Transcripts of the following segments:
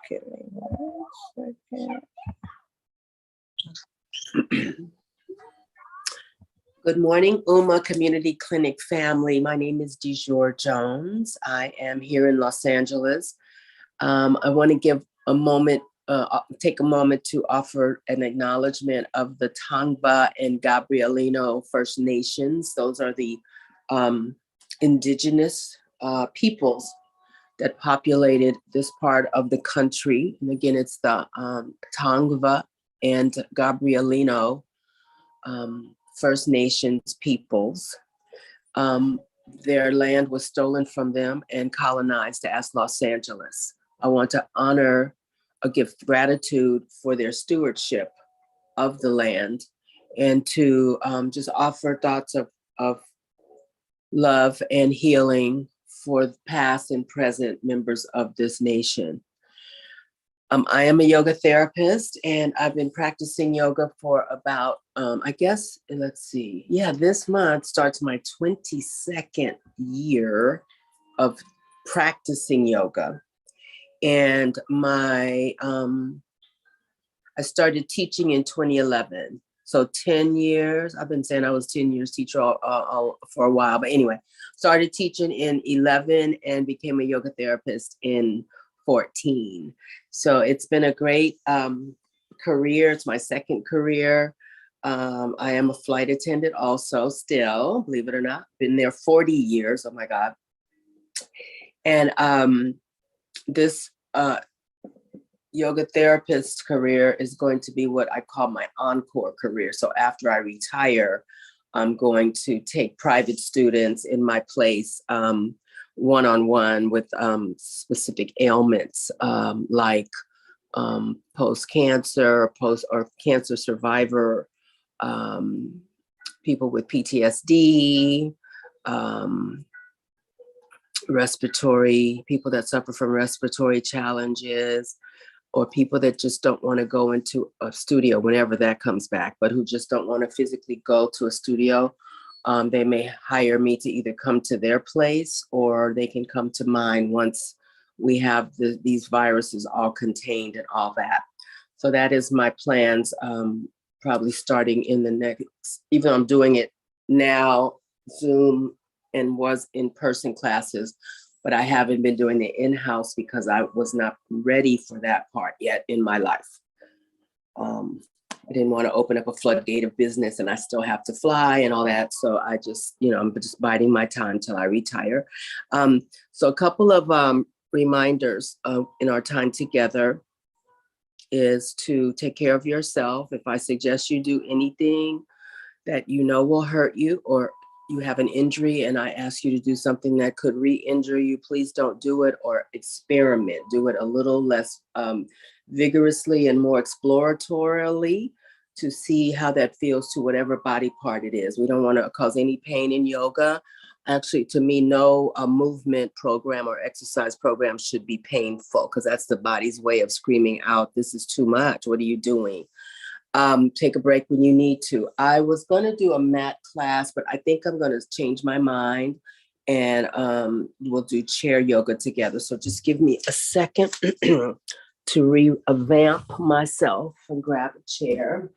Give me 1 second. Good morning, UMA Community Clinic family. My name is DeJur Jones. I am here in Los Angeles. I want to give a moment, take a moment to offer an acknowledgement of the Tongva and Gabrielino First Nations. Those are the indigenous peoples that populated this part of the country. And again, it's the Tongva and Gabrielino First Nations peoples. Their land was stolen from them and colonized as Los Angeles. I want to honor or give gratitude for their stewardship of the land and to just offer thoughts of love and healing for past and present members of this nation. I am a yoga therapist and I've been practicing yoga for about, I guess, let's see. Yeah, this month starts my 22nd year of practicing yoga. And I started teaching in 2011. So 10 years, I've been saying I was 10 years teacher for a while, but anyway, started teaching in 11 and became a yoga therapist in 14. So it's been a great career. It's my second career. I am a flight attendant also still, believe it or not, been there 40 years. Oh my God. And this yoga therapist career is going to be what I call my encore career. So after I retire, I'm going to take private students in my place one-on-one with specific ailments like post-cancer, or cancer survivor, people with PTSD, respiratory, people that suffer from respiratory challenges, or people that just don't want to go into a studio whenever that comes back, but who just don't want to physically go to a studio. They may hire me to either come to their place or they can come to mine once we have these viruses all contained and all that. So that is my plans, probably starting in the next, even though I'm doing it now, Zoom and was in-person classes, but I haven't been doing the in-house because I was not ready for that part yet in my life. I didn't want to open up a floodgate of business and I still have to fly and all that. So I just, I'm just biding my time till I retire. So a couple of reminders in our time together is to take care of yourself. If I suggest you do anything that you know will hurt you, or you have an injury and I ask you to do something that could re-injure you, please don't do it, or experiment. Do it a little less vigorously and more exploratorily to see how that feels to whatever body part it is. We don't want to cause any pain in yoga. Actually, to me, no movement program or exercise program should be painful, because that's the body's way of screaming out, this is too much, what are you doing? Take a break when you need to. I was going to do a mat class, but I think I'm going to change my mind and we'll do chair yoga together. So just give me a second to revamp myself and grab a chair.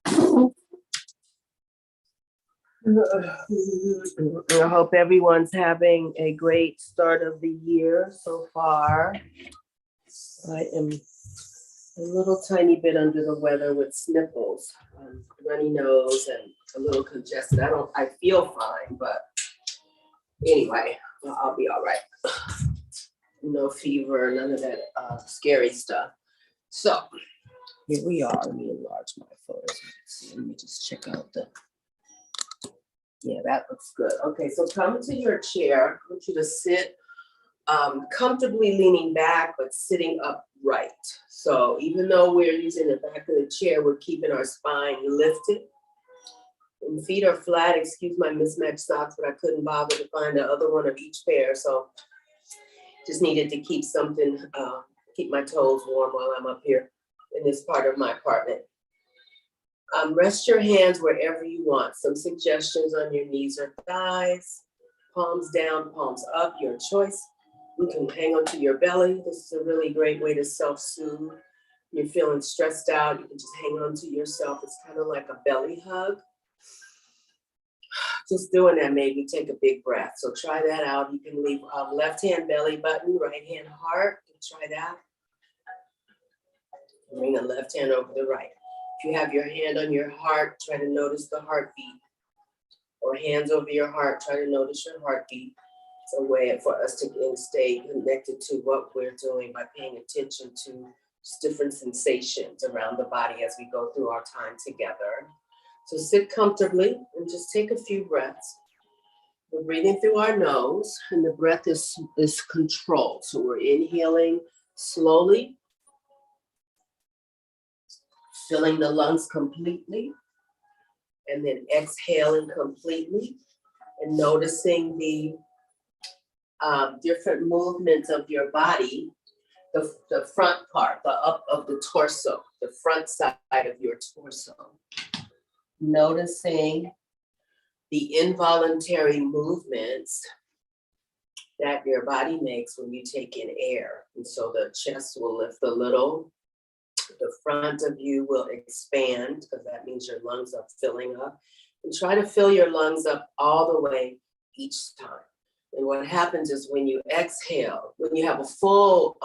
I hope everyone's having a great start of the year so far. I am a little tiny bit under the weather with sniffles, runny nose, and a little congested. I feel fine, but anyway, I'll be all right. No fever, none of that scary stuff. So here we are. Let me enlarge my photos. Let me just check out yeah, that looks good. Okay, so come to your chair. I want you to sit comfortably leaning back, but sitting upright. So even though we're using the back of the chair, we're keeping our spine lifted. And feet are flat. Excuse my mismatched socks, but I couldn't bother to find the other one of each pair. So just needed to keep something, keep my toes warm while I'm up here in this part of my apartment. Rest your hands wherever you want. Some suggestions on your knees or thighs, palms down, palms up, your choice. You can hang onto your belly. This is a really great way to self-soothe. You're feeling stressed out, you can just hang on to yourself. It's kind of like a belly hug. Just doing that made me take a big breath. So try that out. You can leave left hand belly button, right hand heart. Try that. Bring the left hand over the right. If you have your hand on your heart, try to notice the heartbeat. Or hands over your heart, try to notice your heartbeat. It's a way for us to stay connected to what we're doing by paying attention to just different sensations around the body as we go through our time together. So sit comfortably and just take a few breaths. We're breathing through our nose, and the breath is controlled. So we're inhaling slowly, filling the lungs completely, and then exhaling completely, and noticing the different movements of your body, the front part, the up of the torso, the front side of your torso. Noticing the involuntary movements that your body makes when you take in air. And so the chest will lift a little, the front of you will expand, because that means your lungs are filling up. And try to fill your lungs up all the way each time. And what happens is when you exhale, when you have a full,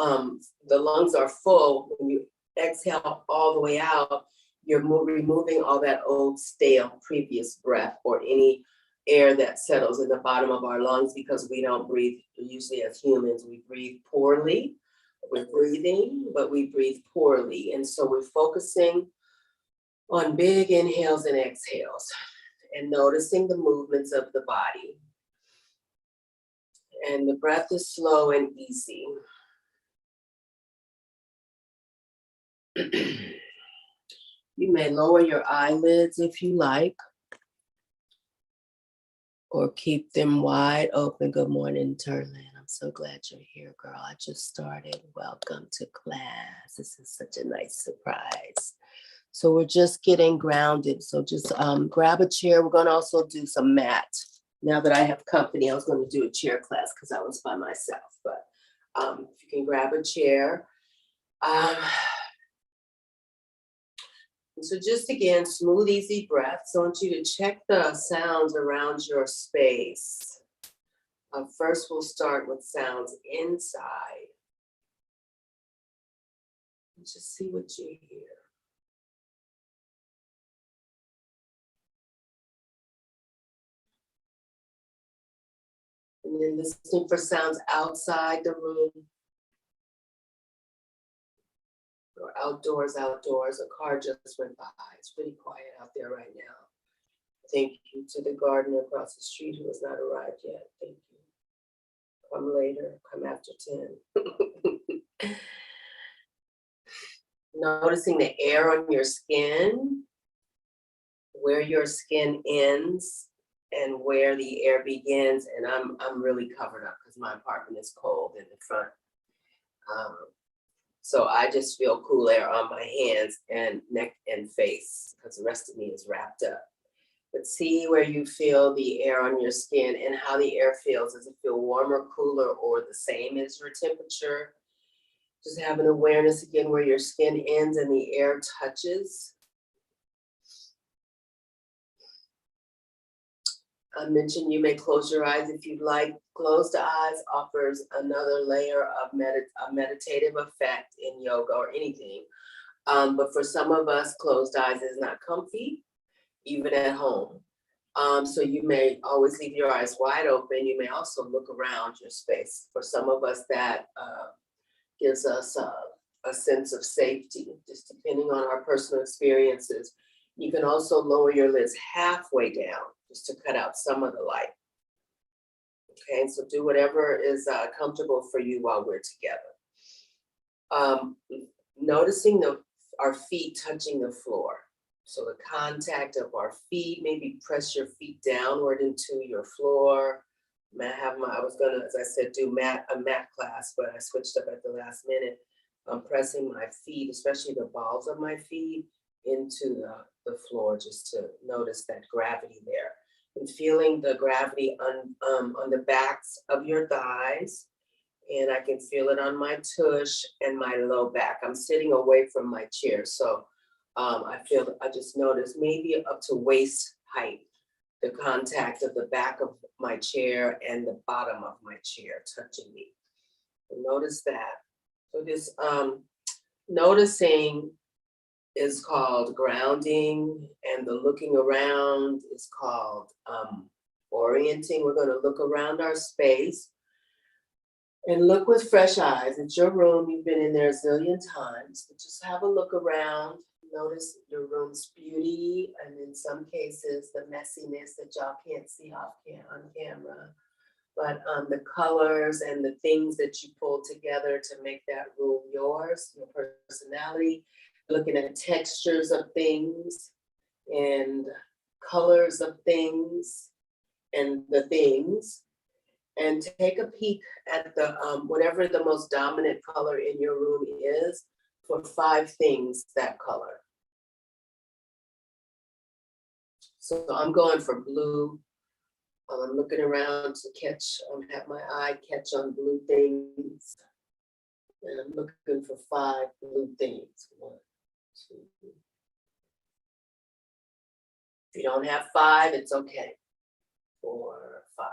the lungs are full, when you exhale all the way out, you're removing all that old stale previous breath or any air that settles in the bottom of our lungs, because we don't breathe, usually as humans, we breathe poorly. We're breathing, but we breathe poorly. And so we're focusing on big inhales and exhales and noticing the movements of the body. And the breath is slow and easy. You may lower your eyelids if you like, or keep them wide open. Good morning, Terlin. I'm so glad you're here, girl. I just started. Welcome to class. This is such a nice surprise. So we're just getting grounded. So just grab a chair. We're going to also do some mat. Now that I have company, I was going to do a chair class because I was by myself. But if you can grab a chair. So just again, smooth, easy breaths. I want you to check the sounds around your space. First, we'll start with sounds inside. And just see what you hear. And then listening for sounds outside the room. Or outdoors. A car just went by. It's pretty quiet out there right now. Thank you to the gardener across the street who has not arrived yet. Thank you. Come later, come after 10. Noticing the air on your skin, where your skin ends and where the air begins. And I'm really covered up because my apartment is cold in the front. So I just feel cool air on my hands and neck and face, because the rest of me is wrapped up. But see where you feel the air on your skin and how the air feels. Does it feel warmer, cooler, or the same as your temperature? Just have an awareness again where your skin ends and the air touches. I mentioned you may close your eyes if you'd like. Closed eyes offers another layer of meditative effect in yoga or anything. But for some of us, closed eyes is not comfy, even at home. So you may always leave your eyes wide open. You may also look around your space. For some of us, that gives us a sense of safety, just depending on our personal experiences. You can also lower your lids halfway down, just to cut out some of the light. Okay, so do whatever is comfortable for you while we're together. Noticing our feet touching the floor. So the contact of our feet, maybe press your feet downward into your floor. I was gonna, as I said, do a mat class, but I switched up at the last minute. I'm pressing my feet, especially the balls of my feet, into the floor, just to notice that gravity there. And feeling the gravity on the backs of your thighs And I can feel it on my tush and my low back. I'm sitting away from my chair. So I just noticed maybe up to waist height, the contact of the back of my chair and the bottom of my chair touching me. So notice that. So this noticing is called grounding, and the looking around is called orienting. We're going to look around our space and look with fresh eyes. It's your room. You've been in there a zillion times, but just have a look around. Notice your room's beauty, and in some cases, the messiness that y'all can't see on camera. But the colors and the things that you pull together to make that room yours, your personality, looking at textures of things and colors of things and the things, and take a peek at the whatever the most dominant color in your room is for 5 things that color. So I'm going for blue. I'm looking around to catch, have my eye catch on blue things. And I'm looking for 5 blue things. 1, 2. If you don't have 5, it's okay. 4, 5.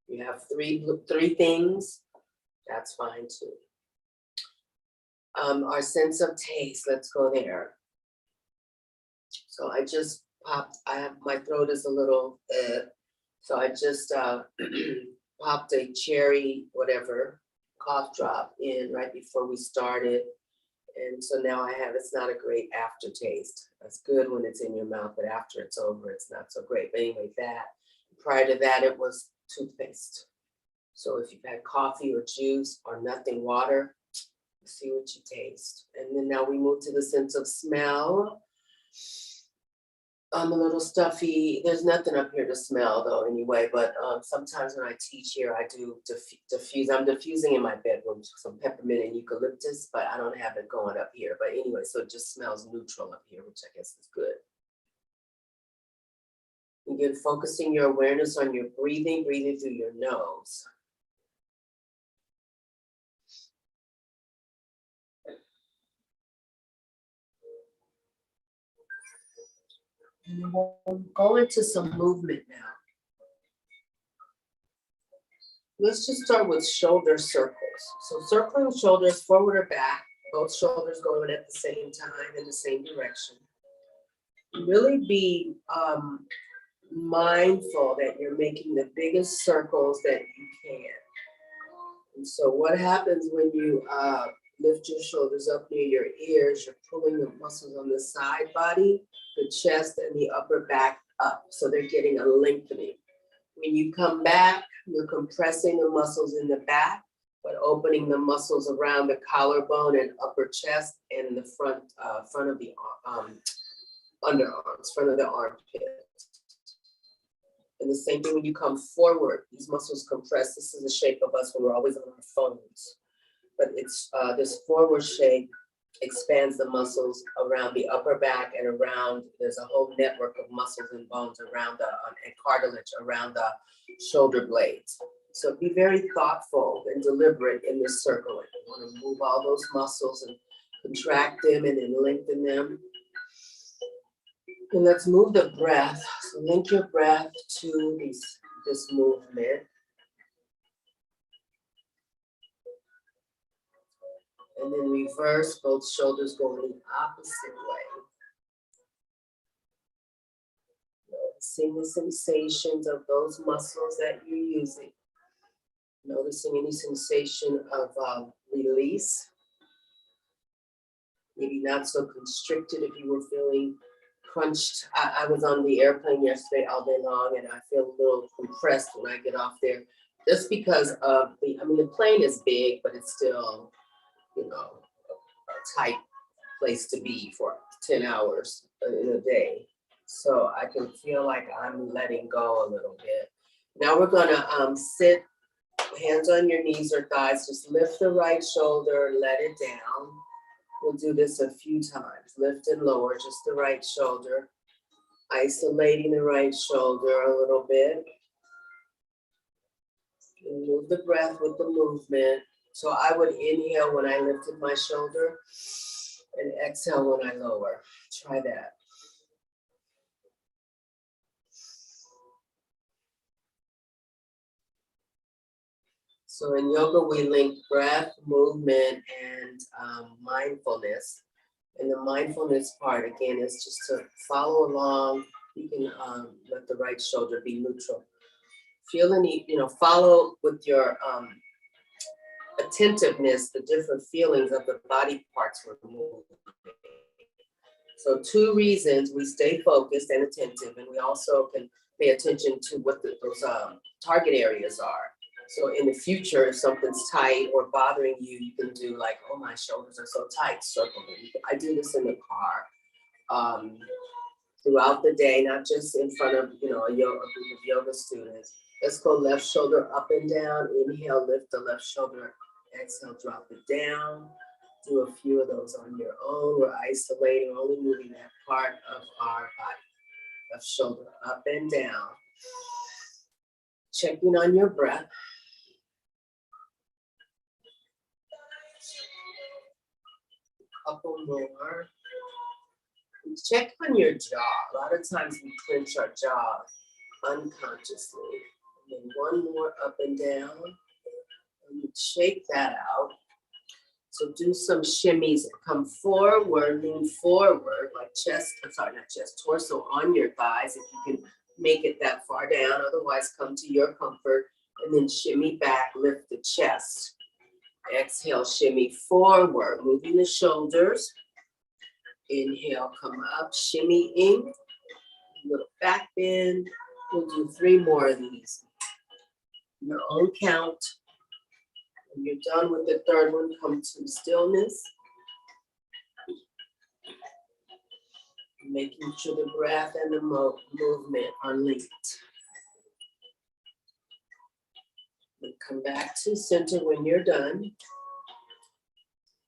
You have 3 things, that's fine too. Our sense of taste, let's go there. So I just popped, my throat is a little, so I just popped a cherry, whatever, cough drop in right before we started. And so now it's not a great aftertaste. That's good when it's in your mouth, but after it's over, it's not so great. But anyway, that. Prior to that, it was toothpaste. So if you've had coffee or juice or nothing, water, see what you taste. And then now we move to the sense of smell. I'm a little stuffy. There's nothing up here to smell though anyway, but sometimes when I teach here, I do diffuse. I'm diffusing in my bedroom some peppermint and eucalyptus, but I don't have it going up here. But anyway, so it just smells neutral up here, which I guess is good. Again, focusing your awareness on your breathing through your nose. And we'll go into some movement now. Let's just start with shoulder circles. So circling shoulders forward or back, both shoulders going at the same time in the same direction. Really be mindful that you're making the biggest circles that you can. And so what happens when you lift your shoulders up near your ears, you're pulling the muscles on the side body, the chest, and the upper back up. So they're getting a lengthening. When you come back, you're compressing the muscles in the back, but opening the muscles around the collarbone and upper chest and the front of the underarms, front of the armpit. And the same thing when you come forward, these muscles compress. This is the shape of us when we're always on our phones. But it's this forward shape expands the muscles around the upper back and around, there's a whole network of muscles and bones around and cartilage around the shoulder blades. So be very thoughtful and deliberate in this circling. You want to move all those muscles and contract them and then lengthen them. And let's move the breath. So link your breath to this movement. And then reverse, both shoulders going the opposite way. Noticing the sensations of those muscles that you're using. Noticing any sensation of release. Maybe not so constricted if you were feeling crunched. I was on the airplane yesterday all day long and I feel a little compressed when I get off there. Just because of the plane is big, but it's still, a tight place to be for 10 hours in a day. So I can feel like I'm letting go a little bit. Now we're gonna sit, hands on your knees or thighs, just lift the right shoulder, let it down. We'll do this a few times. Lift and lower, just the right shoulder. Isolating the right shoulder a little bit. And move the breath with the movement. So I would inhale when I lifted my shoulder and exhale when I lower. Try that. So in yoga, we link breath, movement, and mindfulness. And the mindfulness part, again, is just to follow along. You can let the right shoulder be neutral. Feel any, follow with your attentiveness, the different feelings of the body parts we're moving. So 2 reasons we stay focused and attentive, and we also can pay attention to what those target areas are. So in the future, if something's tight or bothering you, you can do like, oh, my shoulders are so tight, circle them. I do this in the car throughout the day, not just in front of, a group of yoga students. Let's go left shoulder up and down. Inhale, lift the left shoulder. Exhale, drop it down. Do a few of those on your own. We're isolating, only moving that part of our body. Left shoulder up and down. Checking on your breath. Couple more. Check on your jaw. A lot of times we clench our jaw unconsciously. And then one more up and down. And you shake that out. So do some shimmies. Come forward, lean forward, like torso on your thighs if you can make it that far down. Otherwise, come to your comfort and then shimmy back, lift the chest. Exhale, shimmy forward, moving the shoulders. Inhale, come up, shimmy in, little back bend. We'll do 3 more of these. Your own count. When you're done with the 3rd one, come to stillness. Making sure the breath and the movement are linked. And come back to center when you're done.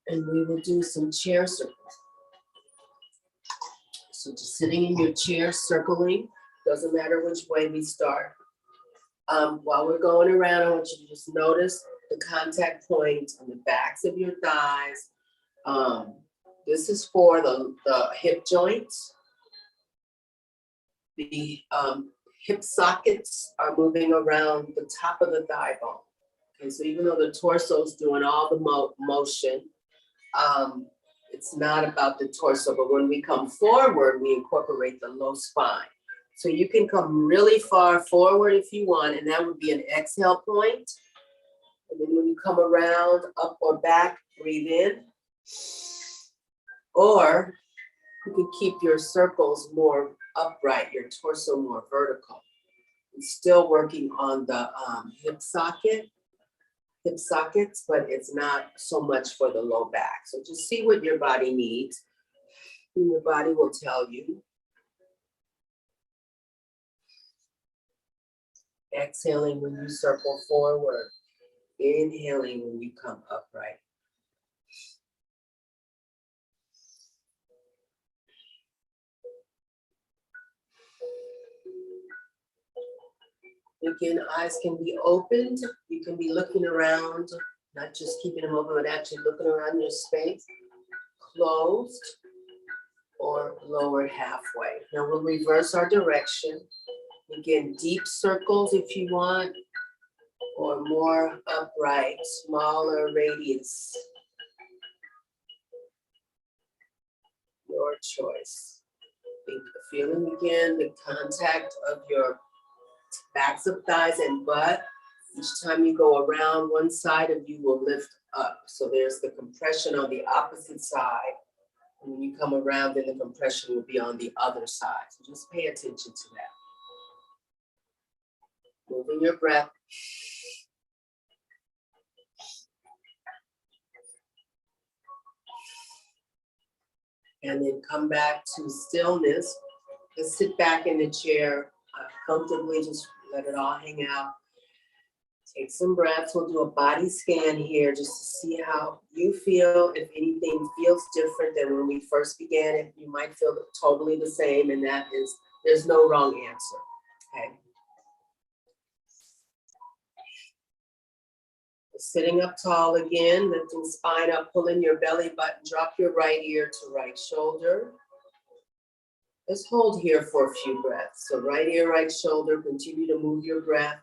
And we will do some chair circles. So just sitting in your chair, circling, doesn't matter which way we start. While we're going around, I want you to just notice the contact points on the backs of your thighs. This is for the hip joints. The hip sockets are moving around the top of the thigh bone. Okay, so even though the torso is doing all the motion, it's not about the torso, but when we come forward, we incorporate the low spine. So you can come really far forward if you want, and that would be an exhale point. And then when you come around, up or back, breathe in. Or you can keep your circles more upright, your torso more vertical. And still working on the hip sockets, but it's not so much for the low back. So just see what your body needs, and your body will tell you. Exhaling when you circle forward. Inhaling when you come upright. Again, eyes can be opened. You can be looking around, not just keeping them open, but actually looking around your space. Closed or lowered halfway. Now we'll reverse our direction. Again, deep circles if you want, or more upright, smaller radius. Your choice. Feeling again the contact of your backs of thighs and butt. Each time you go around, one side of you will lift up. So there's the compression on the opposite side. And when you come around, then the compression will be on the other side. So just pay attention to that. Moving your breath. And then come back to stillness. Just sit back in the chair comfortably, just let it all hang out. Take some breaths. We'll do a body scan here just to see how you feel. If anything feels different than when we first began, if you might feel totally the same, and that is, there's no wrong answer, okay? Sitting up tall again, lifting spine up, pulling your belly button, drop your right ear to right shoulder. Let's hold here for a few breaths. So right ear, right shoulder, continue to move your breath.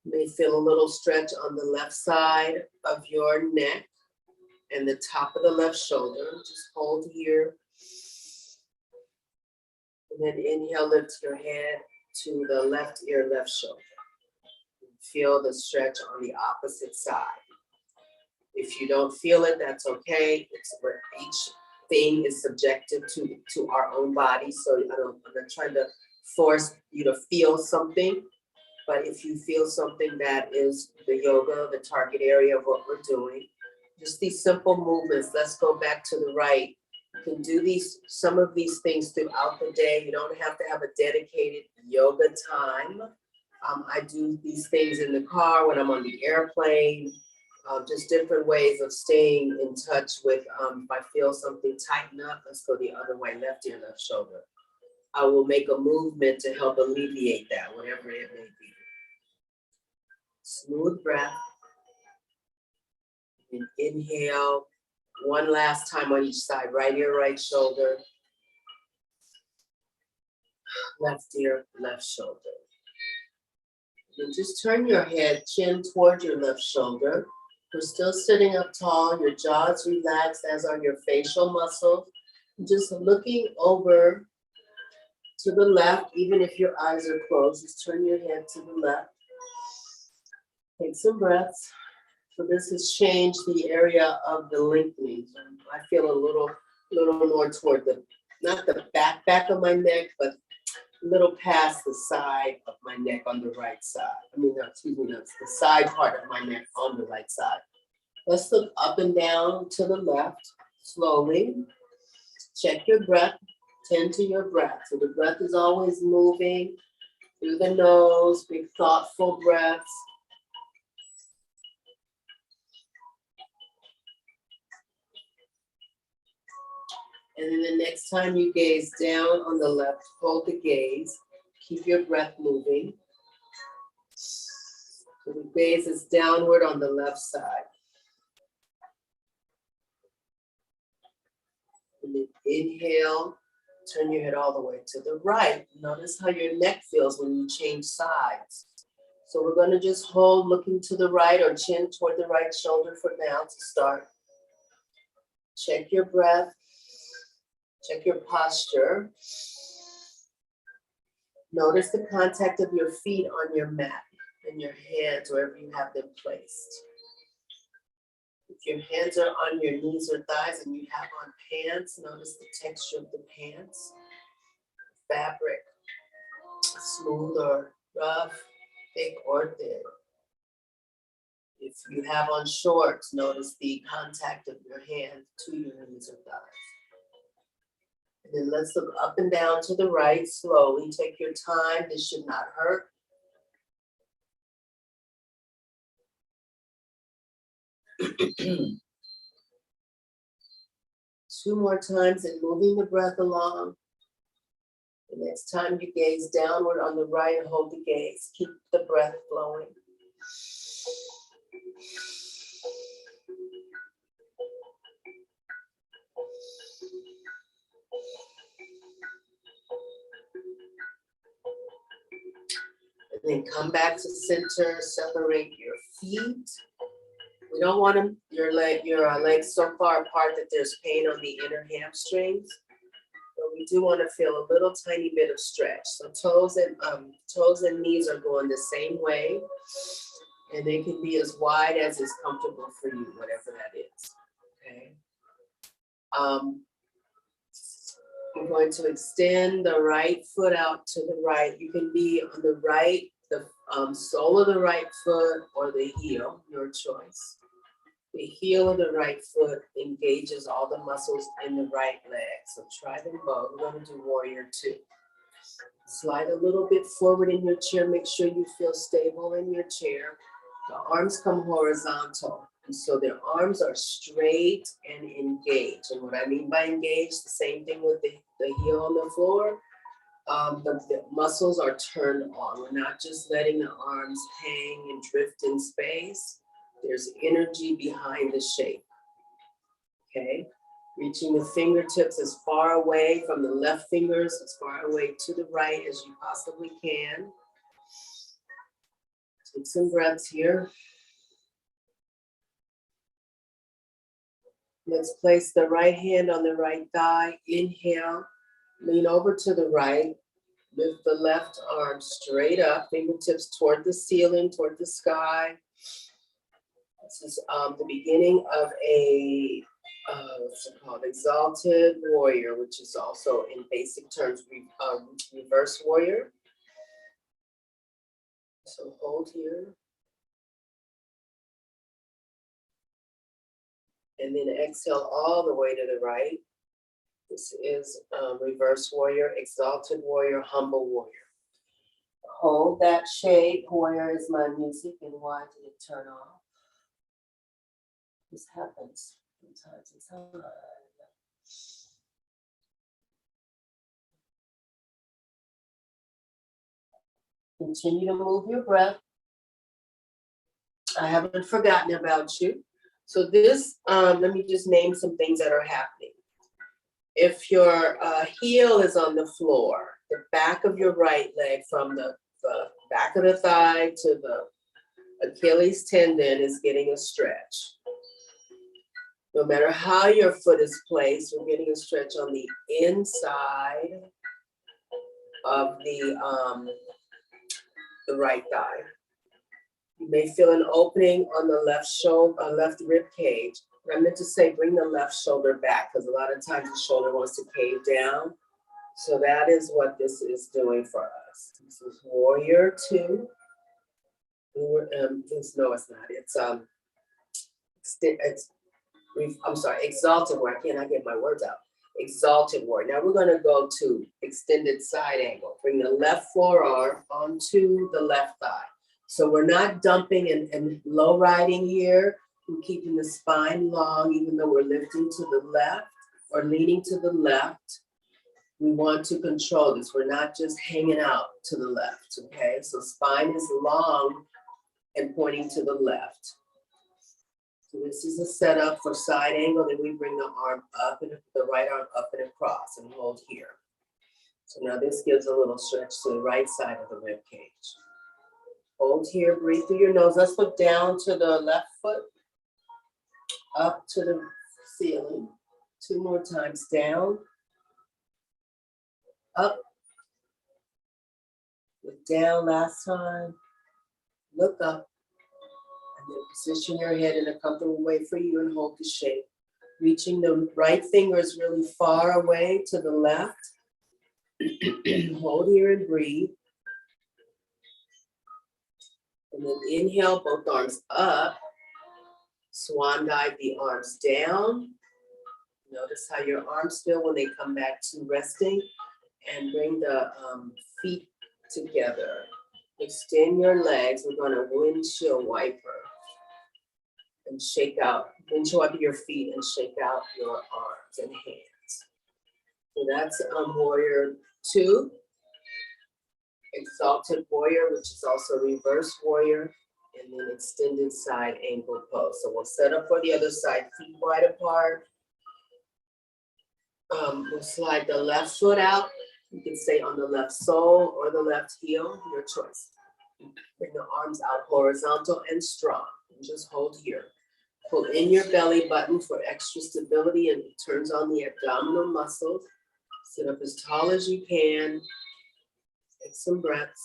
You may feel a little stretch on the left side of your neck and the top of the left shoulder. Just hold here. And then inhale, lift your head to the left ear, left shoulder. Feel the stretch on the opposite side. If you don't feel it, that's okay. It's where each thing is subjective to our own body. So I'm not trying to force you to feel something, but if you feel something, that is the yoga, the target area of what we're doing. Just these simple movements. Let's go back to the right. You can do some of these things throughout the day. You don't have to have a dedicated yoga time. I do these things in the car, when I'm on the airplane, just different ways of staying in touch with, if I feel something tighten up, let's go the other way, left ear, left shoulder. I will make a movement to help alleviate that, whatever it may be. Smooth breath. And inhale, one last time on each side, right ear, right shoulder, left ear, left shoulder. And just turn your head, chin toward your left shoulder. We're still sitting up tall, your jaw's relaxed, as are your facial muscles. Just looking over to the left, even if your eyes are closed, just turn your head to the left. Take some breaths. So this has changed the area of the lengthening. I feel a little more toward not the back of my neck, but a little past the side of my neck on the right side. That's the side part of my neck on the right side. Let's look up and down to the left, slowly. Check your breath, tend to your breath. So the breath is always moving through the nose, big thoughtful breaths. And then the next time you gaze down on the left, hold the gaze. Keep your breath moving. So the gaze is downward on the left side. And then inhale, turn your head all the way to the right. Notice how your neck feels when you change sides. So we're going to just hold looking to the right or chin toward the right shoulder for now to start. Check your breath. Check your posture. Notice the contact of your feet on your mat and your hands wherever you have them placed. If your hands are on your knees or thighs and you have on pants, notice the texture of the pants. Fabric, smooth or rough, thick or thin. If you have on shorts, notice the contact of your hand to your knees or thighs. And then let's look up and down to the right slowly. Take your time. This should not hurt. Two more times and moving the breath along. The next time you gaze downward on the right, hold the gaze. Keep the breath flowing. And then come back to center, separate your feet. We don't want your legs so far apart that there's pain on the inner hamstrings. But we do want to feel a little tiny bit of stretch. So toes and knees are going the same way. And they can be as wide as is comfortable for you, whatever that is. Okay. We're going to extend the right foot out to the right. You can be on the right, the sole of the right foot or the heel, your choice. The heel of the right foot engages all the muscles in the right leg. So try them both. We're going to do warrior 2. Slide a little bit forward in your chair. Make sure you feel stable in your chair. The arms come horizontal. And so their arms are straight and engaged. And what I mean by engaged, the same thing with the heel on the floor. The muscles are turned on. We're not just letting the arms hang and drift in space. There's energy behind the shape. Okay, reaching the fingertips as far away from the left fingers, as far away to the right as you possibly can. Take some breaths here. Let's place the right hand on the right thigh. Inhale, lean over to the right. Lift the left arm straight up, fingertips toward the ceiling, toward the sky. This is the beginning of a what's it called? Exalted Warrior, which is also in basic terms reverse warrior. So hold here. And then exhale all the way to the right. This is reverse warrior, exalted warrior, humble warrior. Hold that shape. Warrior is my music. And why did it turn off? This happens from time to time. Continue to move your breath. I haven't forgotten about you. So this, let me just name some things that are happening. If your heel is on the floor, the back of your right leg from the back of the thigh to the Achilles tendon is getting a stretch. No matter how your foot is placed, we're getting a stretch on the inside of the right thigh. You may feel an opening on the left shoulder, left rib cage. I meant to say bring the left shoulder back because a lot of times the shoulder wants to cave down. So that is what this is doing for us. This is Warrior 2. No, it's not. I'm sorry, Exalted Warrior. I cannot get my words out. Exalted Warrior. Now we're going to go to extended side angle. Bring the left forearm onto the left thigh. So we're not dumping and low riding here. We're keeping the spine long, even though we're lifting to the left or leaning to the left. We want to control this. We're not just hanging out to the left, okay? So spine is long and pointing to the left. So this is a setup for side angle. Then we bring the arm up and the right arm up and across and hold here. So now this gives a little stretch to the right side of the rib cage. Hold here, breathe through your nose. Let's look down to the left foot, up to the ceiling. 2 more times, down, up, look down last time, look up, and then position your head in a comfortable way for you and hold the shape. Reaching the right fingers really far away to the left. Hold here and breathe. And then inhale, both arms up. Swan dive the arms down. Notice how your arms feel when they come back to resting. And bring the feet together. Extend your legs. We're going to windshield wiper. And shake out. Windshield wiper your feet and shake out your arms and hands. So that's Warrior 2. Exalted Warrior, which is also reverse warrior, and then extended side angle pose. So we'll set up for the other side, feet wide apart. We'll slide the left foot out. You can stay on the left sole or the left heel, your choice. Bring the arms out horizontal and strong. And just hold here. Pull in your belly button for extra stability and it turns on the abdominal muscles. Sit up as tall as you can. Take some breaths.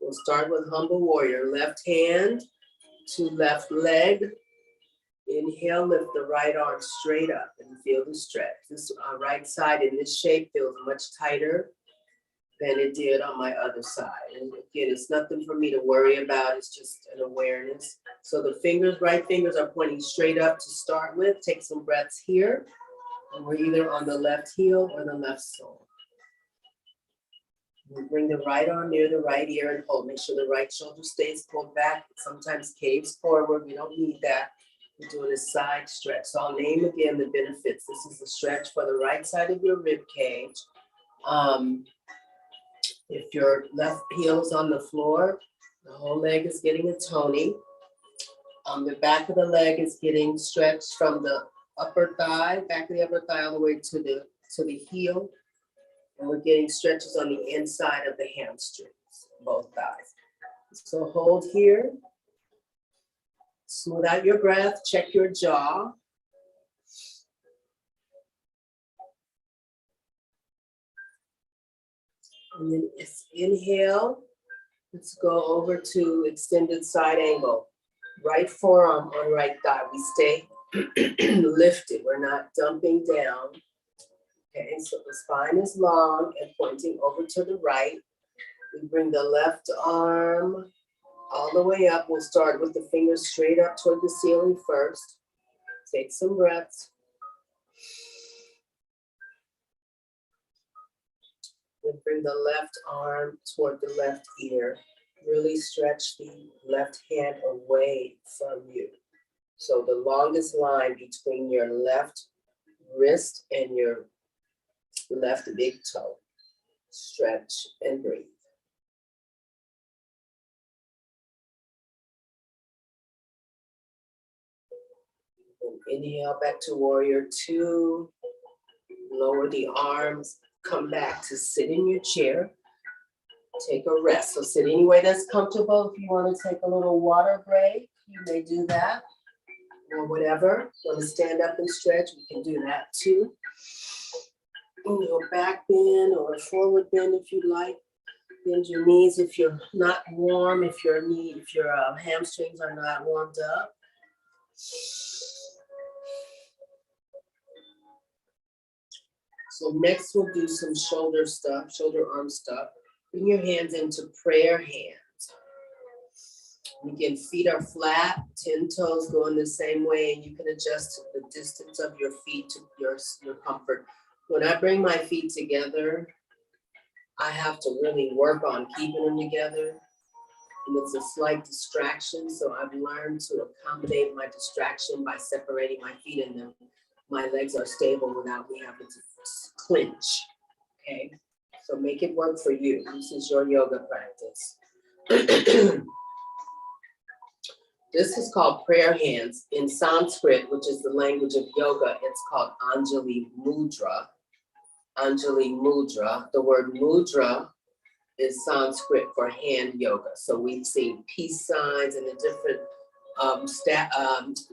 We'll start with Humble Warrior. Left hand to left leg. Inhale, lift the right arm straight up and feel the stretch. This right side in this shape feels much tighter than it did on my other side. And again, it's nothing for me to worry about. It's just an awareness. So the fingers, right fingers are pointing straight up to start with. Take some breaths here. And we're either on the left heel or the left sole. We bring the right arm near the right ear and hold. Make sure the right shoulder stays pulled back. It sometimes caves forward. We don't need that. We're doing a side stretch. So I'll name again the benefits. This is a stretch for the right side of your rib cage. If your left heel is on the floor, the whole leg is getting a toning. The back of the leg is getting stretched from the upper thigh, back of the upper thigh, all the way to the heel. And we're getting stretches on the inside of the hamstrings, both thighs. So hold here. Smooth out your breath. Check your jaw. And then inhale. Let's go over to extended side angle. Right forearm on right thigh. We stay lifted. We're not dumping down. Okay, so the spine is long and pointing over to the right. We bring the left arm all the way up. We'll start with the fingers straight up toward the ceiling first. Take some breaths. We'll bring the left arm toward the left ear. Really stretch the left hand away from you. So the longest line between your left wrist and your left big toe. Stretch and breathe. And inhale back to warrior 2. Lower the arms. Come back to sit in your chair. Take a rest. So sit any way that's comfortable. If you want to take a little water break, you may do that. Or whatever. Want to stand up and stretch, we can do that too. Your back bend or a forward bend if you like. Bend your knees if you're not warm, if your hamstrings are not warmed up. So next we'll do some shoulder stuff, shoulder arm stuff. Bring your hands into prayer hands. Again, feet are flat, 10 toes going the same way, and you can adjust the distance of your feet to your comfort. When I bring my feet together, I have to really work on keeping them together. And it's a slight distraction, so I've learned to accommodate my distraction by separating my feet, and then my legs are stable without me having to clinch, okay? So make it work for you. This is your yoga practice. This is called prayer hands. In Sanskrit, which is the language of yoga, it's called Anjali Mudra. Anjali Mudra. The word mudra is Sanskrit for hand yoga. So we've seen peace signs and the different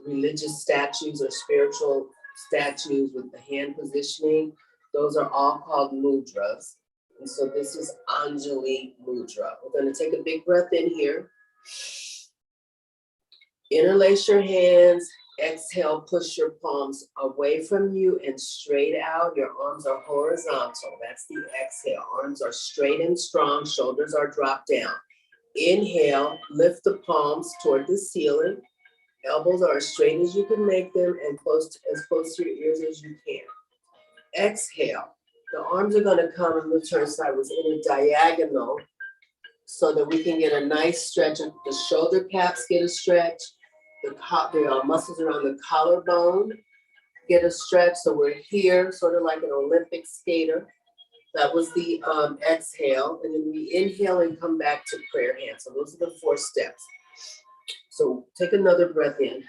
religious statues or spiritual statues with the hand positioning. Those are all called mudras. And so this is Anjali Mudra. We're going to take a big breath in here. Interlace your hands. Exhale, push your palms away from you and straight out. Your arms are horizontal. That's the exhale. Arms are straight and strong. Shoulders are dropped down. Inhale, lift the palms toward the ceiling. Elbows are as straight as you can make them and as close to your ears as you can. Exhale. The arms are going to come and return sideways in a diagonal so that we can get a nice stretch. The shoulder caps get a stretch. The muscles around the collarbone get a stretch. So we're here, sort of like an Olympic skater. That was the exhale. And then we inhale and come back to prayer hands. So those are the 4 steps. So take another breath in.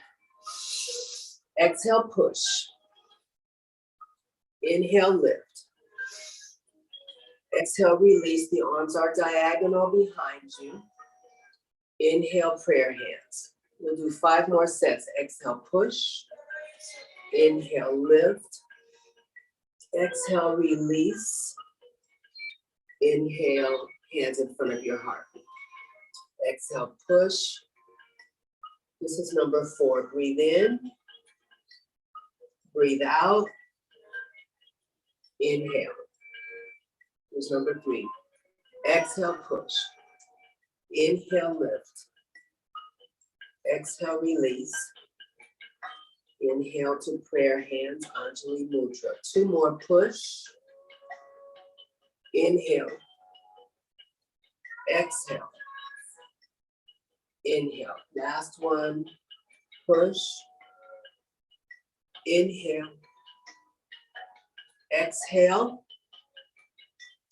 Exhale, push. Inhale, lift. Exhale, release. The arms are diagonal behind you. Inhale, prayer hands. We'll do 5 more sets. Exhale, push. Inhale, lift. Exhale, release. Inhale, hands in front of your heart. Exhale, push. This is number 4. Breathe in. Breathe out. Inhale. Here's number 3. Exhale, push. Inhale, lift. Exhale, release. Inhale to prayer hands, Anjali Mudra. 2 more, push. Inhale. Exhale. Inhale. Last one, push. Inhale. Exhale.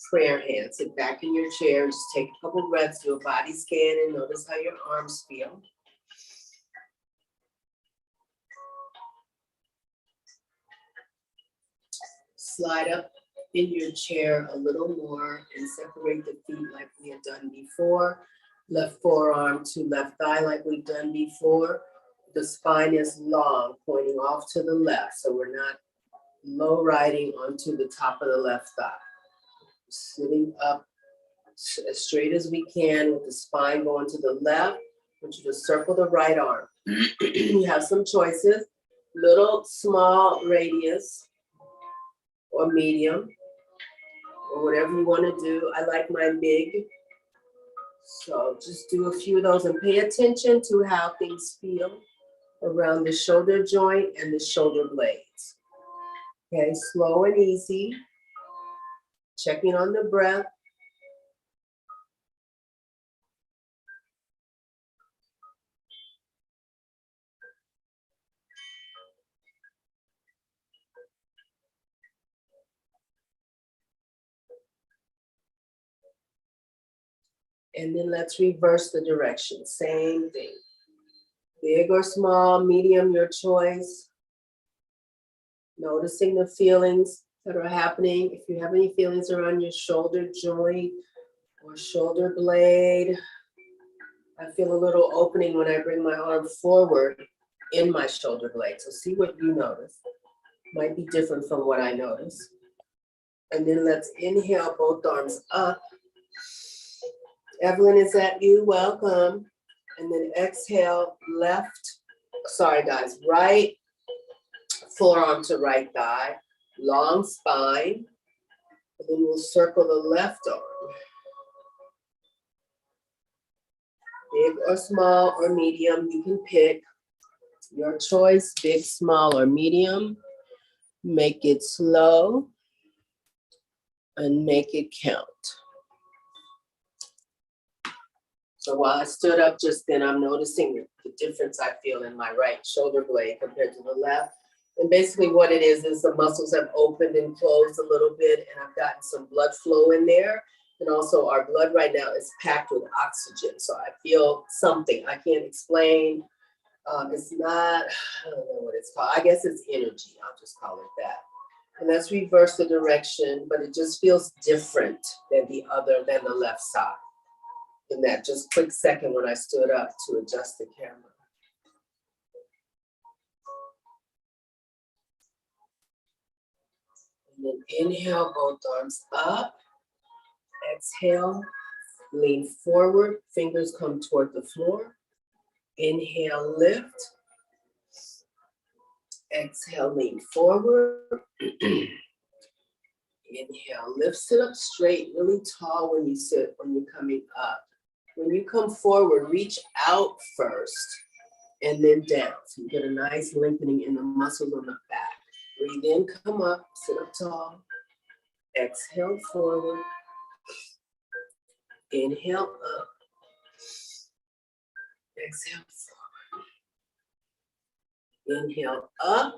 Prayer hand. Sit back in your chair and just take a couple breaths, do a body scan, and notice how your arms feel. Slide up in your chair a little more and separate the feet like we had done before. Left forearm to left thigh like we've done before. The spine is long, pointing off to the left, so we're not low riding onto the top of the left thigh. Sitting up as straight as we can with the spine going to the left. I want you to circle the right arm. You have some choices. Little, small radius or medium or whatever you want to do. I like mine big. So just do a few of those and pay attention to how things feel around the shoulder joint and the shoulder blades. Okay, slow and easy. Checking on the breath. And then let's reverse the direction. Same thing. Big or small, medium, your choice. Noticing the feelings that are happening. If you have any feelings around your shoulder joint or shoulder blade, I feel a little opening when I bring my arm forward in my shoulder blade. So see what you notice. Might be different from what I notice. And then let's inhale both arms up. Evelyn, is that you? Welcome. And then exhale, right forearm to right thigh, long spine. And then we'll circle the left arm. Big or small or medium, you can pick your choice, big, small, or medium. Make it slow and make it count. So while I stood up just then, I'm noticing the difference I feel in my right shoulder blade compared to the left. And basically what it is the muscles have opened and closed a little bit, and I've gotten some blood flow in there. And also our blood right now is packed with oxygen. So I feel something I can't explain. It's not, I don't know what it's called. I guess it's energy. I'll just call it that. And let's reverse the direction, but it just feels different than the left side. In that just quick second when I stood up to adjust the camera. And then inhale, both arms up. Exhale, lean forward, fingers come toward the floor. Inhale, lift. Exhale, lean forward. Inhale, lift, sit up straight, really tall when you sit, when you're coming up. When you come forward, reach out first and then down. So you get a nice lengthening in the muscles on the back. Breathe in, come up, sit up tall. Exhale forward. Inhale up. Exhale forward. Inhale up.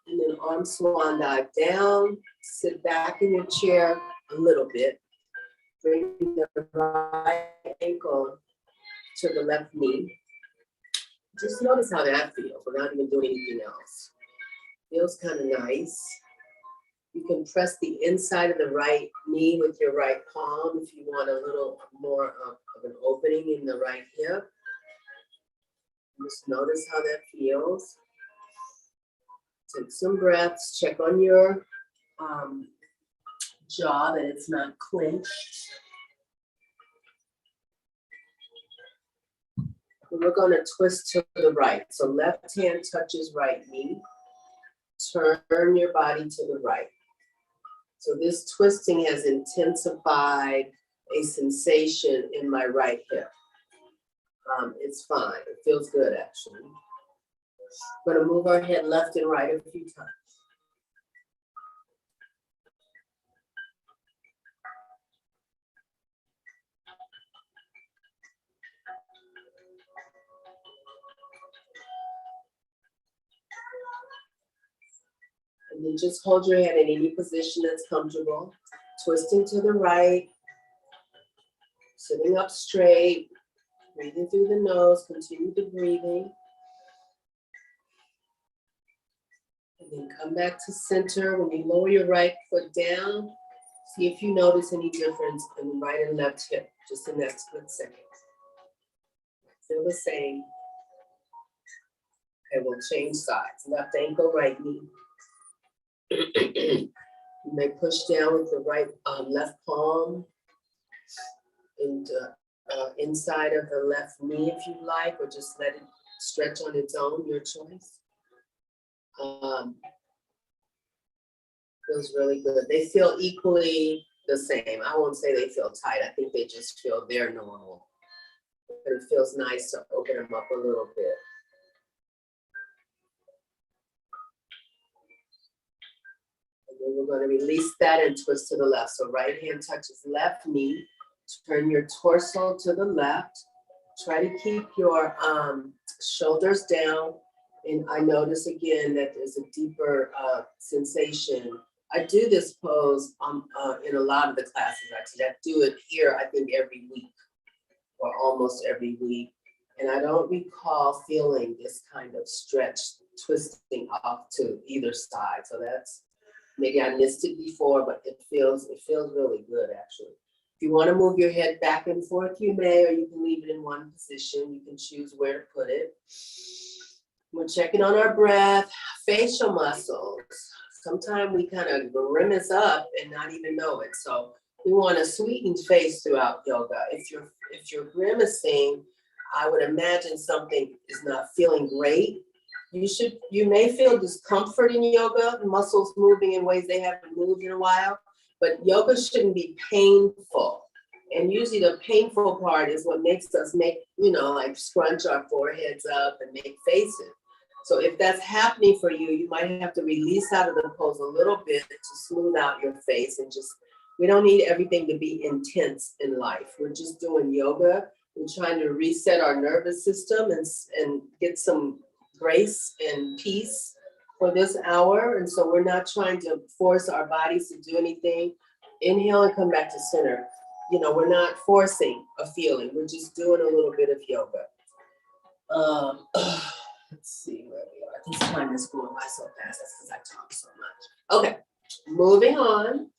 And then arm swan dive down. Sit back in your chair a little bit. Bring the right ankle to the left knee. Just notice how that feels without even doing anything else. Feels kind of nice. You can press the inside of the right knee with your right palm if you want a little more of an opening in the right hip. Just notice how that feels. Take some breaths. Check on your jaw that it's not clenched. And we're going to twist to the right. So left hand touches right knee. Turn your body to the right. So this twisting has intensified a sensation in my right hip. It's fine. It feels good, actually. We're going to move our head left and right a few times. And then just hold your head in any position that's comfortable. Twisting to the right. Sitting up straight. Breathing through the nose. Continue the breathing. And then come back to center. When you lower your right foot down, see if you notice any difference in the right and left hip, just in that split second. Feel the same. Okay, we'll change sides. Left ankle, right knee. You may push down with the right left palm into inside of the left knee if you like, or just let it stretch on its own, your choice. Feels really good. They feel equally the same. I won't say they feel tight. I think they just feel they're normal. But it feels nice to open them up a little bit. And then we're going to release that and twist to the left. So right hand touches left knee. Turn your torso to the left. Try to keep your shoulders down. And I notice again that there's a deeper sensation. I do this pose in a lot of the classes I teach. I do it here, I think, every week or almost every week. And I don't recall feeling this kind of stretch twisting off to either side. So that's, maybe I missed it before, but it feels really good actually. If you want to move your head back and forth, you may, or you can leave it in one position. You can choose where to put it. We're checking on our breath, facial muscles. Sometimes we kind of grimace up and not even know it. So we want a sweetened face throughout yoga. If you're grimacing, I would imagine something is not feeling great. You may feel discomfort in yoga, muscles moving in ways they haven't moved in a while, but yoga shouldn't be painful. And usually the painful part is what makes us like scrunch our foreheads up and make faces. So if that's happening for you, you might have to release out of the pose a little bit to smooth out your face and we don't need everything to be intense in life. We're just doing yoga. We're trying to reset our nervous system and get some grace and peace for this hour. And so we're not trying to force our bodies to do anything. Inhale and come back to center. We're not forcing a feeling. We're just doing a little bit of yoga. Let's see where we are. This time is going by so fast. That's because I talk so much. Okay, moving on.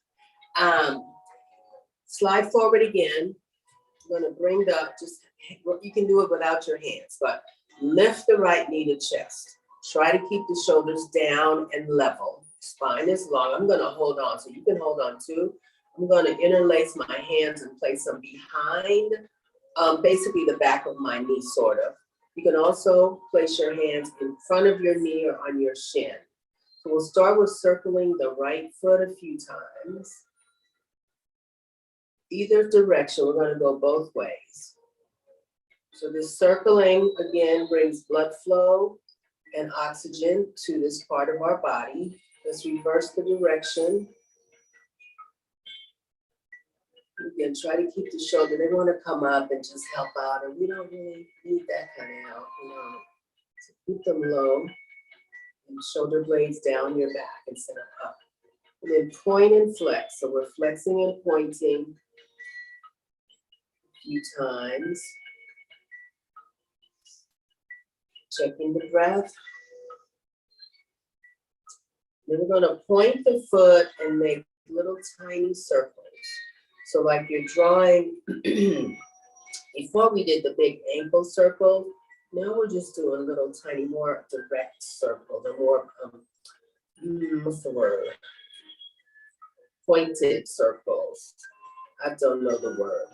Slide forward again. I'm going to bring you can do it without your hands, but lift the right knee to chest. Try to keep the shoulders down and level. Spine is long. I'm going to hold on, so you can hold on too. I'm going to interlace my hands and place them behind, basically the back of my knee, sort of. You can also place your hands in front of your knee or on your shin. So we'll start with circling the right foot a few times. Either direction, we're going to go both ways. So this circling, again, brings blood flow and oxygen to this part of our body. Let's reverse the direction. Again, try to keep the shoulder. They want to come up and just help out, and we don't really need that kind of help, So keep them low, and shoulder blades down your back instead of up. And then point and flex. So we're flexing and pointing a few times. Checking the breath. Then we're going to point the foot and make little tiny circles. So like you're drawing, before we did the big ankle circle, now we're just doing little tiny, more direct circles, or more, what's the word? Pointed circles. I don't know the word,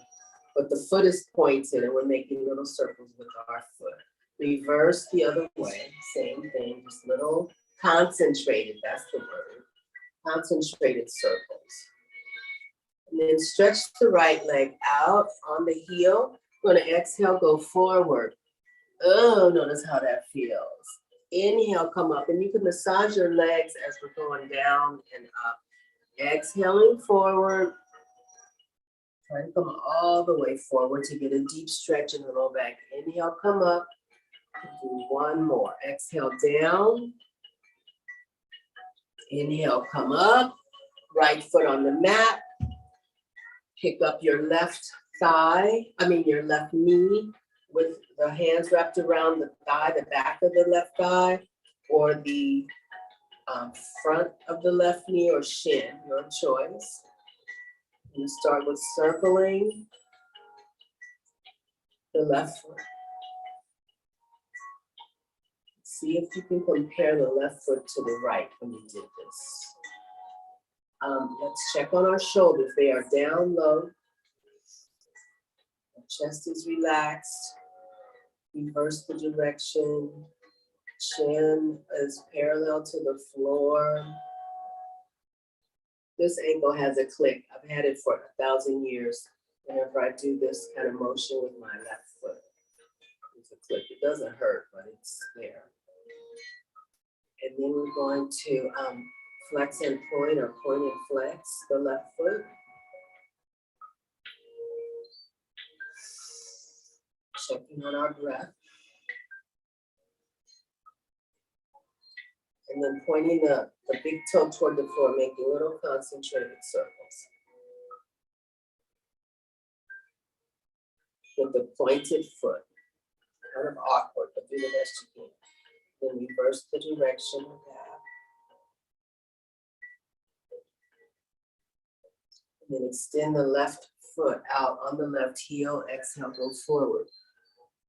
but the foot is pointed and we're making little circles with our foot. Reverse the other way, same thing, just little concentrated, that's the word, concentrated circles. And then stretch the right leg out on the heel. We're going to exhale, go forward. Oh, notice how that feels. Inhale, come up, and you can massage your legs as we're going down and up. Exhaling forward. Try to come all the way forward to get a deep stretch in the low back. Inhale, come up. Do one more. Exhale down. Inhale, come up. Right foot on the mat. Pick up your left your left knee with the hands wrapped around the thigh, the back of the left thigh, or the front of the left knee or shin, your choice. You start with circling the left foot. See if you can compare the left foot to the right when you did this. Let's check on our shoulders. They are down low. The chest is relaxed. Reverse the direction. Chin is parallel to the floor. This ankle has a click. I've had it for 1,000 years. Whenever I do this kind of motion with my left foot, it's a click. It doesn't hurt, but it's there. And then we're going to flex and point, or point and flex the left foot. Checking on our breath. And then pointing the big toe toward the floor, making little concentrated circles. With the pointed foot. Kind of awkward, but do the best you can. Then reverse the direction of that. And then extend the left foot out on the left heel. Exhale, go forward.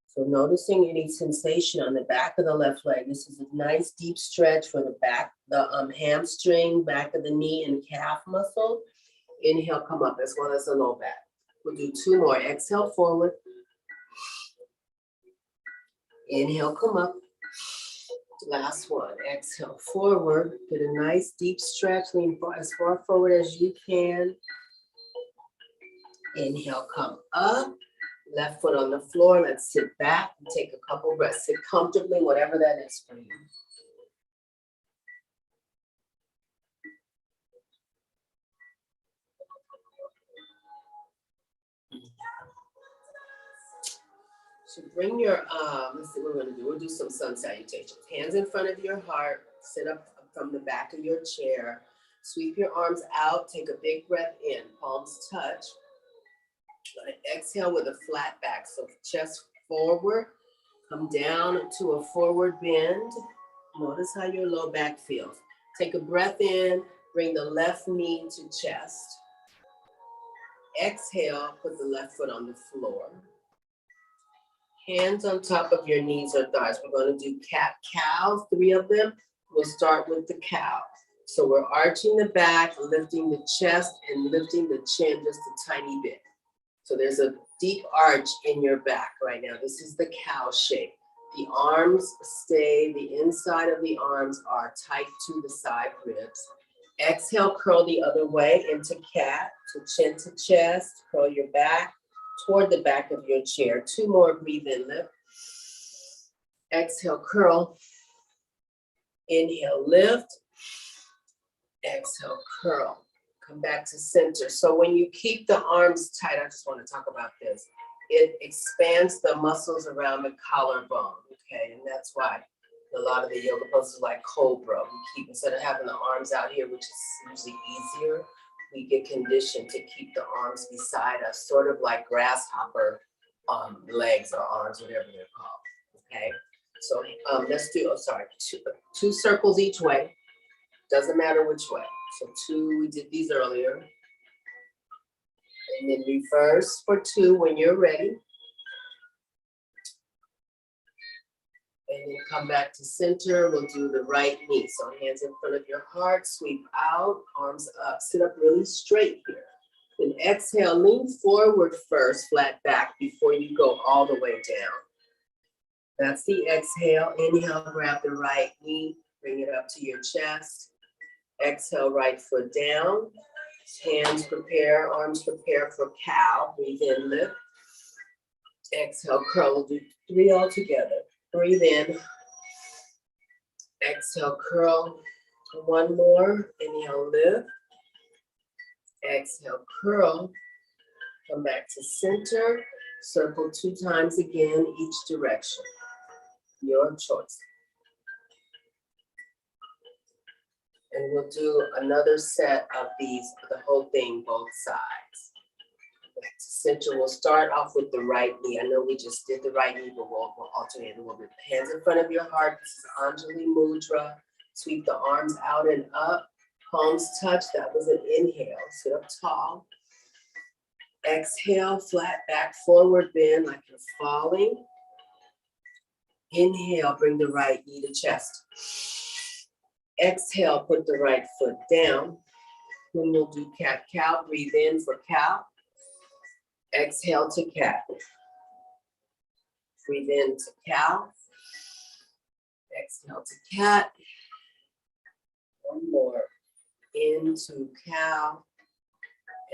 So noticing any sensation on the back of the left leg. This is a nice deep stretch for the back, the hamstring, back of the knee and calf muscle. Inhale, come up, as well as the low back. We'll do 2 more. Exhale, forward. Inhale, come up. Last one. Exhale, forward. Get a nice deep stretch. Lean as far forward as you can. Inhale, come up. Left foot on the floor. Let's sit back and take a couple breaths. Sit comfortably, whatever that is for you. So bring your, let's see what we're gonna do. We'll do some sun salutations. Hands in front of your heart. Sit up from the back of your chair. Sweep your arms out. Take a big breath in. Palms touch. Exhale with a flat back. So chest forward. Come down to a forward bend. Notice how your low back feels. Take a breath in. Bring the left knee to chest. Exhale. Put the left foot on the floor. Hands on top of your knees or thighs. We're going to do cat-cow, 3 of them. We'll start with the cow. So we're arching the back, lifting the chest, and lifting the chin just a tiny bit. So there's a deep arch in your back right now. This is the cow shape. The arms stay, the inside of the arms are tight to the side ribs. Exhale, curl the other way into cat, to chin to chest, curl your back toward the back of your chair. 2 more, breathe in, lift. Exhale, curl. Inhale, lift. Exhale, curl. Come back to center. So when you keep the arms tight, I just want to talk about this. It expands the muscles around the collarbone, okay? And that's why a lot of the yoga poses like cobra, we keep, instead of having the arms out here, which is usually easier, we get conditioned to keep the arms beside us, sort of like grasshopper legs or arms, whatever they're called, okay? So let's do, two circles each way. Doesn't matter which way. So 2, we did these earlier. And then reverse for 2 when you're ready. And then come back to center. We'll do the right knee. So hands in front of your heart, sweep out, arms up, sit up really straight here. Then exhale, lean forward first, flat back before you go all the way down. That's the exhale. Inhale, grab the right knee, bring it up to your chest. Exhale, right foot down. Hands prepare, arms prepare for cow. Breathe in, lift. Exhale, curl. We'll do 3 all together. Breathe in. Exhale, curl. 1 more. Inhale, lift. Exhale, curl. Come back to center. Circle 2 times again, each direction. Your choice. And we'll do another set of these, the whole thing, both sides. Back to center. We'll start off with the right knee. I know we just did the right knee, but we'll alternate a little bit. Hands in front of your heart. This is Anjali Mudra. Sweep the arms out and up. Palms touch. That was an inhale. Sit up tall. Exhale, flat back, forward bend like you're falling. Inhale, bring the right knee to chest. Exhale, put the right foot down. Then we'll do cat-cow. Breathe in for cow. Exhale to cat. Breathe in to cow. Exhale to cat. One more. Into cow.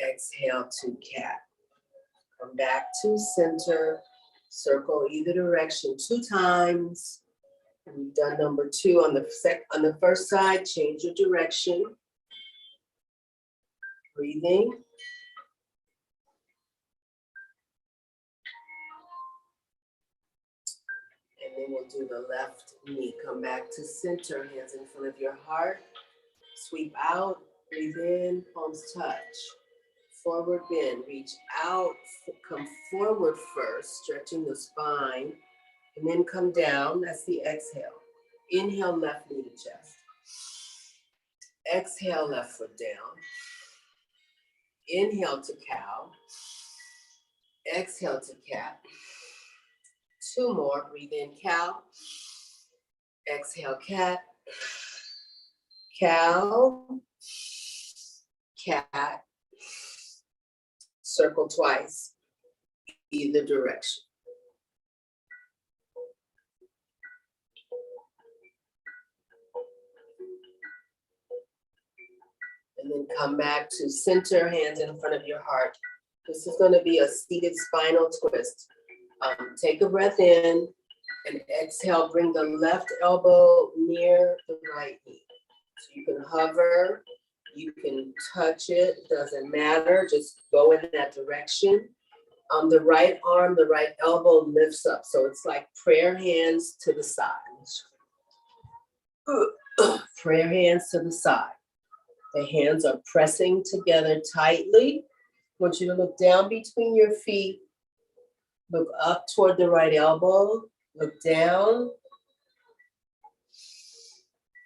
Exhale to cat. Come back to center. Circle either direction 2 times. We've done number 2 on the first side. Change your direction. Breathing. And then we'll do the left knee. Come back to center. Hands in front of your heart. Sweep out. Breathe in. Palms touch. Forward bend. Reach out. Come forward first, stretching the spine. And then come down. That's the exhale. Inhale, left knee to chest. Exhale, left foot down. Inhale to cow. Exhale to cat. 2 more. Breathe in, cow. Exhale, cat. Cow. Cat. Circle twice, either direction. And then come back to center, hands in front of your heart. This is going to be a seated spinal twist. Take a breath in and exhale. Bring the left elbow near the right knee. So you can hover, you can touch it, doesn't matter. Just go in that direction. The right arm, the right elbow lifts up. So it's like prayer hands to the side. Prayer hands to the side. The hands are pressing together tightly. I want you to look down between your feet. Look up toward the right elbow. Look down.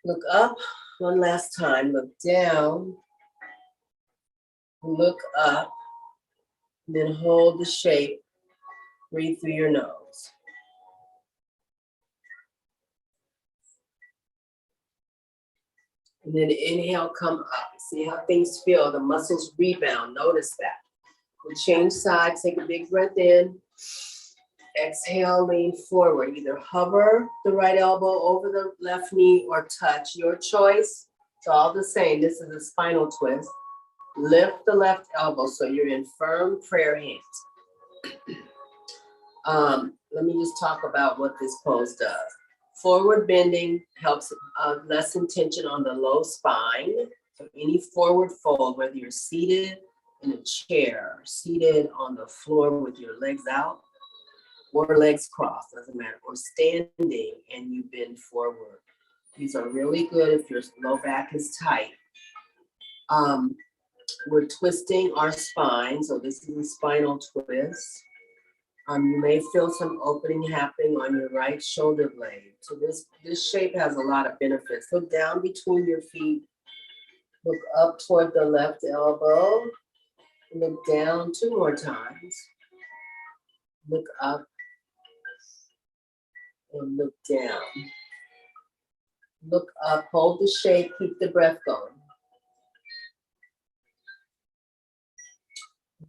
Look up. One last time. Look down. Look up. Then hold the shape. Breathe through your nose. And then inhale, come up. See how things feel. The muscles rebound. Notice that. We'll change sides. Take a big breath in. Exhale, lean forward. Either hover the right elbow over the left knee or touch. Your choice. It's all the same. This is a spinal twist. Lift the left elbow so you're in firm prayer hands. Let me just talk about what this pose does. Forward bending helps lessen tension on the low spine. So any forward fold, whether you're seated in a chair, seated on the floor with your legs out, or legs crossed, doesn't matter, or standing and you bend forward. These are really good if your low back is tight. We're twisting our spine, so this is a spinal twist. You may feel some opening happening on your right shoulder blade. So this shape has a lot of benefits. Look down between your feet. Look up toward the left elbow. Look down 2 more times. Look up and look down. Look up, hold the shape, keep the breath going.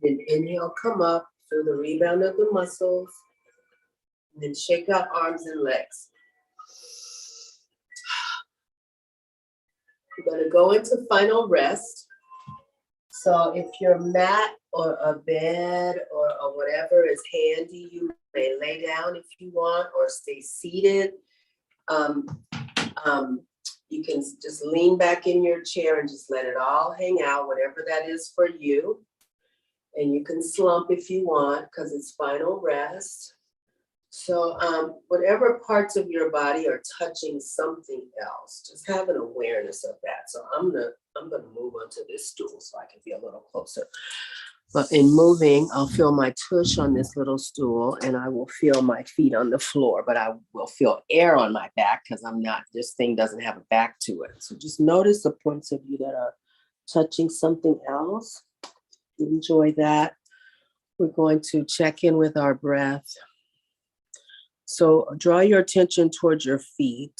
Then inhale, come up, feel the rebound of the muscles. And then shake out arms and legs. We're going to go into final rest. So if your mat or a bed or whatever is handy, you may lay down if you want or stay seated. You can just lean back in your chair and just let it all hang out, whatever that is for you. And you can slump if you want because it's final rest. So whatever parts of your body are touching something else, just have an awareness of that. So I'm gonna move onto this stool so I can be a little closer. But in moving, I'll feel my tush on this little stool and I will feel my feet on the floor, but I will feel air on my back because this thing doesn't have a back to it. So just notice the points of you that are touching something else. Enjoy that. We're going to check in with our breath. So draw your attention towards your feet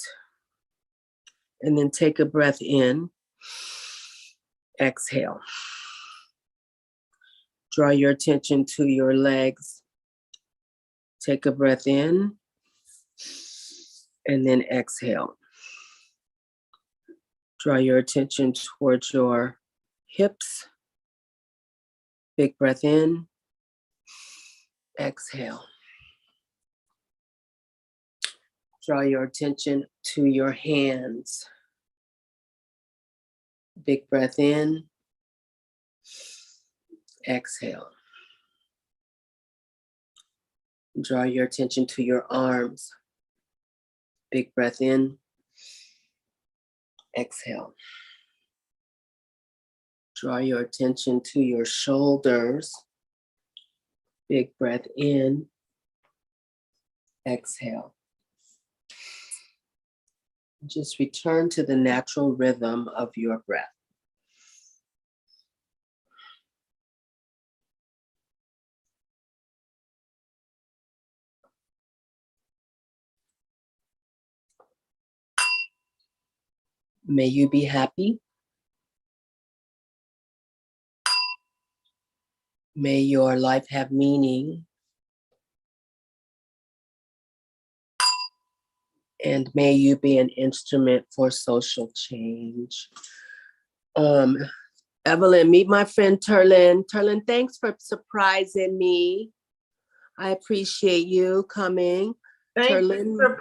and then take a breath in. Exhale. Draw your attention to your legs. Take a breath in and then exhale. Draw your attention towards your hips. Big breath in. Exhale. Draw your attention to your hands. Big breath in. Exhale. Draw your attention to your arms. Big breath in. Exhale. Draw your attention to your shoulders. Big breath in. Exhale. Just return to the natural rhythm of your breath. May you be happy. May your life have meaning. And may you be an instrument for social change. Evelyn, meet my friend Terlin. Terlin, thanks for surprising me. I appreciate you coming. Thanks Terlin, for